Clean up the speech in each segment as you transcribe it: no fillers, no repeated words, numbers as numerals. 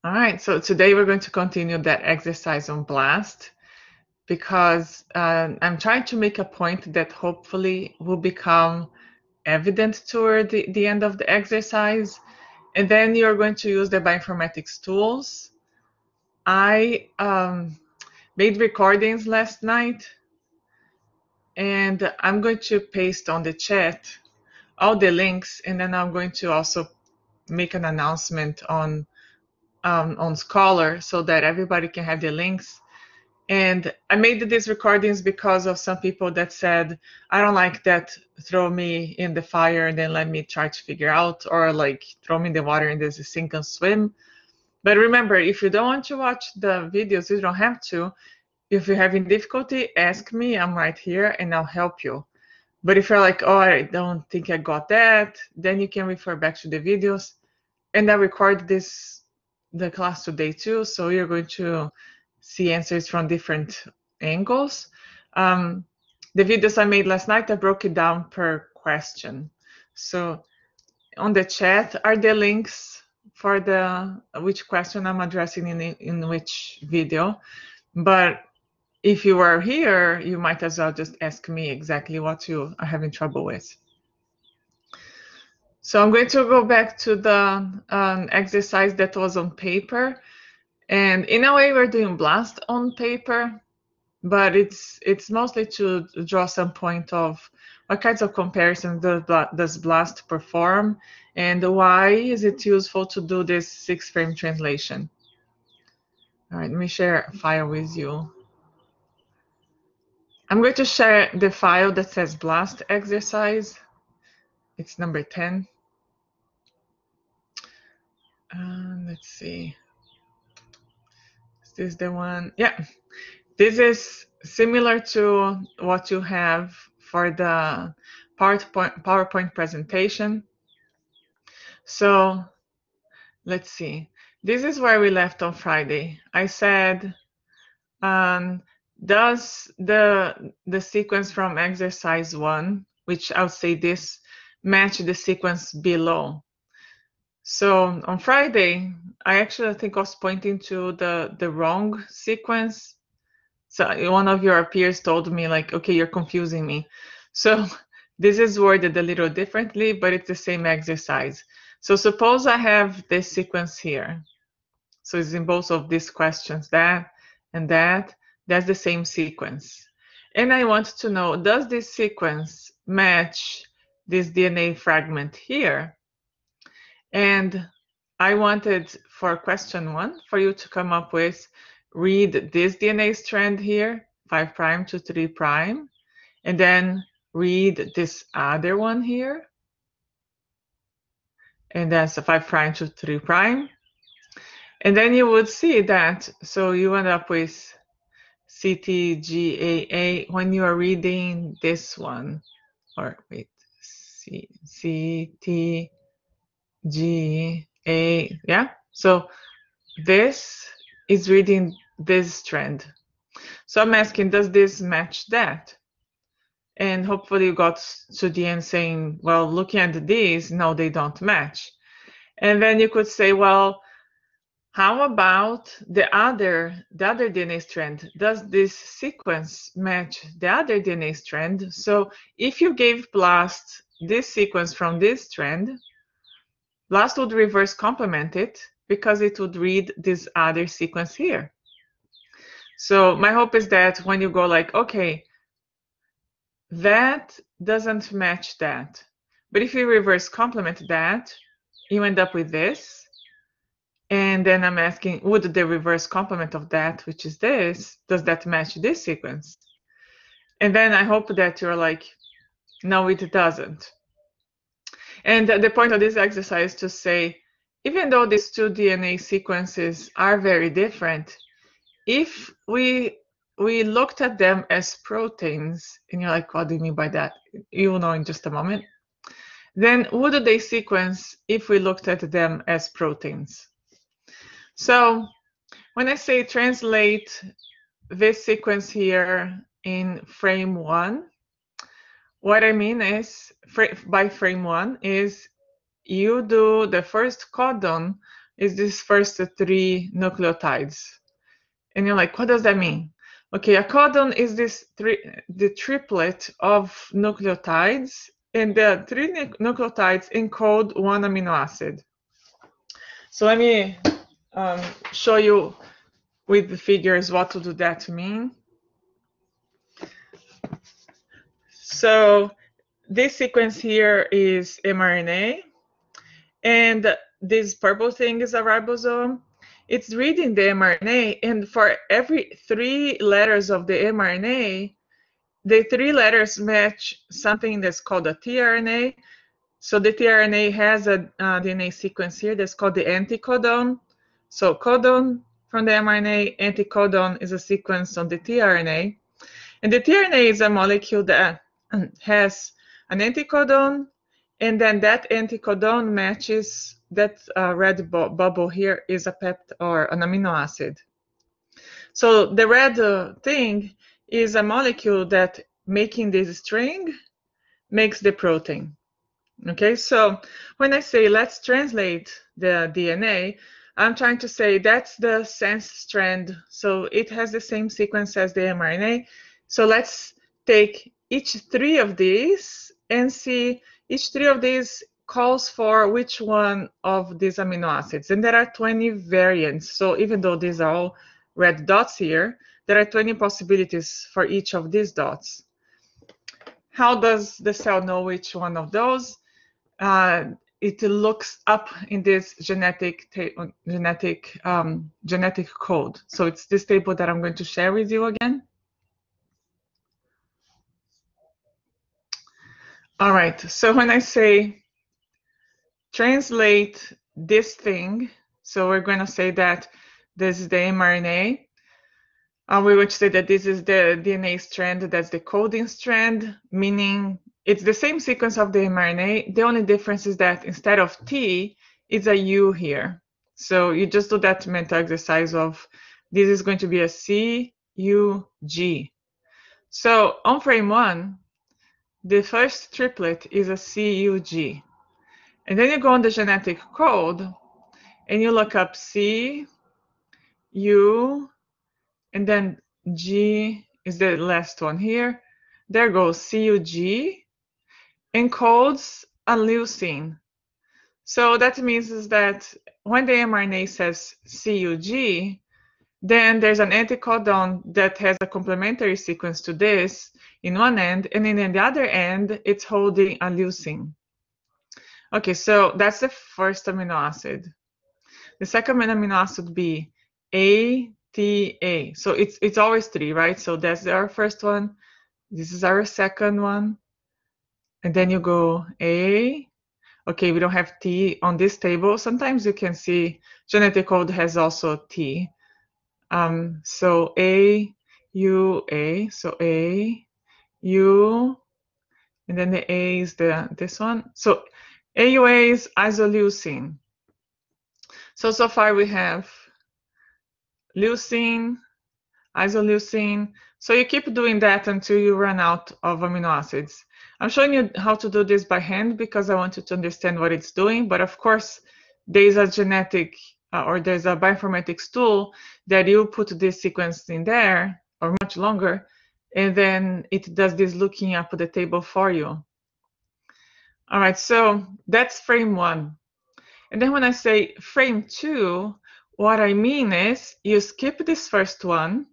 All right, so today we're going to continue that exercise on BLAST because I'm trying to make a point that hopefully will become evident toward the end of the exercise. And then you're going to use the bioinformatics tools. I made recordings last night, and I'm going to paste on the chat all the links, and then I'm going to also make an announcement on Scholar so that everybody can have the links. And I made these recordings because of some people that said, I don't like that, throw me in the fire and then let me try to figure out, or like throw me in the water and there's a sink and swim. But remember, if you don't want to watch the videos, you don't have to. If you're having difficulty, ask me, I'm right here and I'll help you. But if you're like, oh, I don't think I got that, then you can refer back to the videos. And I record the class today too, so you're going to see answers from different angles. The videos I made last night, I broke it down per question. So on the chat are the links for which question I'm addressing in which video. But if you are here, you might as well just ask me exactly what you are having trouble with. So I'm going to go back to the exercise that was on paper. And in a way, we're doing BLAST on paper, but it's mostly to draw some point of what kinds of comparisons does BLAST perform, and why is it useful to do this 6-frame translation. All right, let me share a file with you. I'm going to share the file that says BLAST exercise. It's number 10. Let's see. Is this the one? Yeah. This is similar to what you have for the PowerPoint presentation. So let's see. This is where we left on Friday. I said, does the sequence from exercise 1, which I'll say this, match the sequence below? So on Friday, I actually think I was pointing to the wrong sequence. So one of your peers told me, like, okay, you're confusing me. So this is worded a little differently, but it's the same exercise. So suppose I have this sequence here. So it's in both of these questions, that and that. That's the same sequence. And I want to know, does this sequence match this DNA fragment here? And I wanted for question 1 for you to come up with, read this DNA strand here, 5' to 3', and then read this other one here, and that's a 5' to 3'. And then you would see that, so you end up with CTGAA when you are reading this one, or wait, CTGA, yeah? So this is reading this strand. So I'm asking, does this match that? And hopefully you got to the end saying, well, looking at these, no, they don't match. And then you could say, well, how about the other DNA strand? Does this sequence match the other DNA strand? So if you gave BLAST this sequence from this strand, BLAST would reverse complement it because it would read this other sequence here. So my hope is that when you go like, okay, that doesn't match that. But if you reverse complement that, you end up with this. And then I'm asking, would the reverse complement of that, which is this, does that match this sequence? And then I hope that you're like, no, it doesn't. And the point of this exercise is to say, even though these two DNA sequences are very different, if we looked at them as proteins, and you're like, what do you mean by that? You will know in just a moment. Then would they sequence if we looked at them as proteins? So when I say translate this sequence here in frame 1, what I mean is, by frame 1 is you do the first codon is these first three nucleotides. And you're like, what does that mean? Okay, a codon is the triplet of nucleotides, and the three nucleotides encode one amino acid. So let me show you with the figures what do that mean. So this sequence here is mRNA, and this purple thing is a ribosome. It's reading the mRNA, and for every 3 letters of the mRNA, the 3 letters match something that's called a tRNA. So the tRNA has a DNA sequence here that's called the anticodon. So codon from the mRNA, anticodon is a sequence on the tRNA. And the tRNA is a molecule that has an anticodon, and then that anticodon matches that red bubble here is a peptide or an amino acid. So the red thing is a molecule that making this string makes the protein. Okay, so when I say let's translate the DNA, I'm trying to say that's the sense strand. So it has the same sequence as the mRNA. So let's take each 3 of these and see each 3 of these calls for which one of these amino acids. And there are 20 variants. So even though these are all red dots here, there are 20 possibilities for each of these dots. How does the cell know which one of those? It looks up in this genetic code. So it's this table that I'm going to share with you again. All right, so when I say translate this thing, so we're going to say that this is the mRNA. We're going to say that this is the DNA strand, that's the coding strand, meaning it's the same sequence of the mRNA. The only difference is that instead of T, it's a U here. So you just do that mental exercise of this is going to be a CUG. So on frame 1, the first triplet is a CUG. And then you go on the genetic code and you look up C, U, and then G is the last one here. There goes CUG, encodes a leucine. So that means is that when the mRNA says CUG, then there's an anticodon that has a complementary sequence to this in one end, and then in the other end, it's holding a leucine. Okay, so that's the first amino acid. The second amino acid would be ATA. So it's always 3, right? So that's our first one. This is our second one. And then you go A. Okay, we don't have T on this table. Sometimes you can see genetic code has also T. So A, U, A. So A, U, and then the A is this one. So AUA is isoleucine. So far we have leucine, isoleucine. So you keep doing that until you run out of amino acids. I'm showing you how to do this by hand because I want you to understand what it's doing. But of course, there's a genetic or there's a bioinformatics tool that you put this sequence in there or much longer, and then it does this looking up the table for you. All right, so that's frame 1. And then when I say frame 2, what I mean is you skip this first one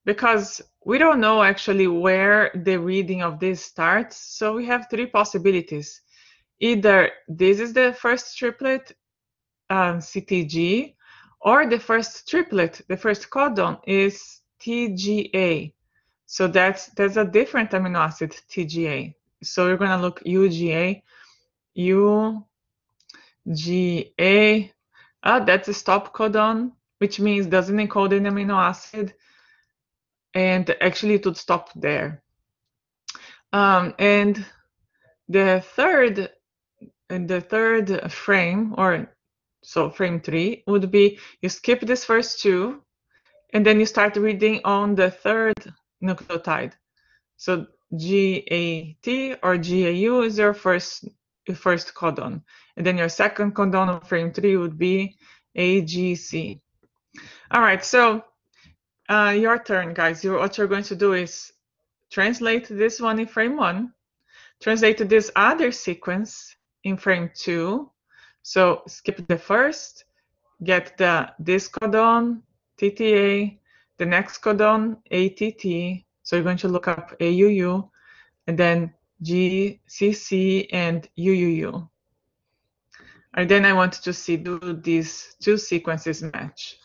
because we don't know actually where the reading of this starts. So we have 3 possibilities. Either this is the first triplet, CTG, or the first triplet, the first codon is TGA. So that's a different amino acid, TGA. So we're going to look UGA, UGA. That's a stop codon, which means doesn't encode an amino acid. And actually it would stop there. And the third frame, or so frame 3, would be you skip this first 2, and then you start reading on the third nucleotide. So GAT or GAU is your first codon. And then your second codon on frame 3 would be AGC. All right, so your turn, guys. What you're going to do is translate this one in frame 1, translate this other sequence in frame 2. So skip the first, get this codon, TTA, the next codon, ATT. So you're going to look up AUU, and then GCC and UUU. And then I want to see, do these two sequences match?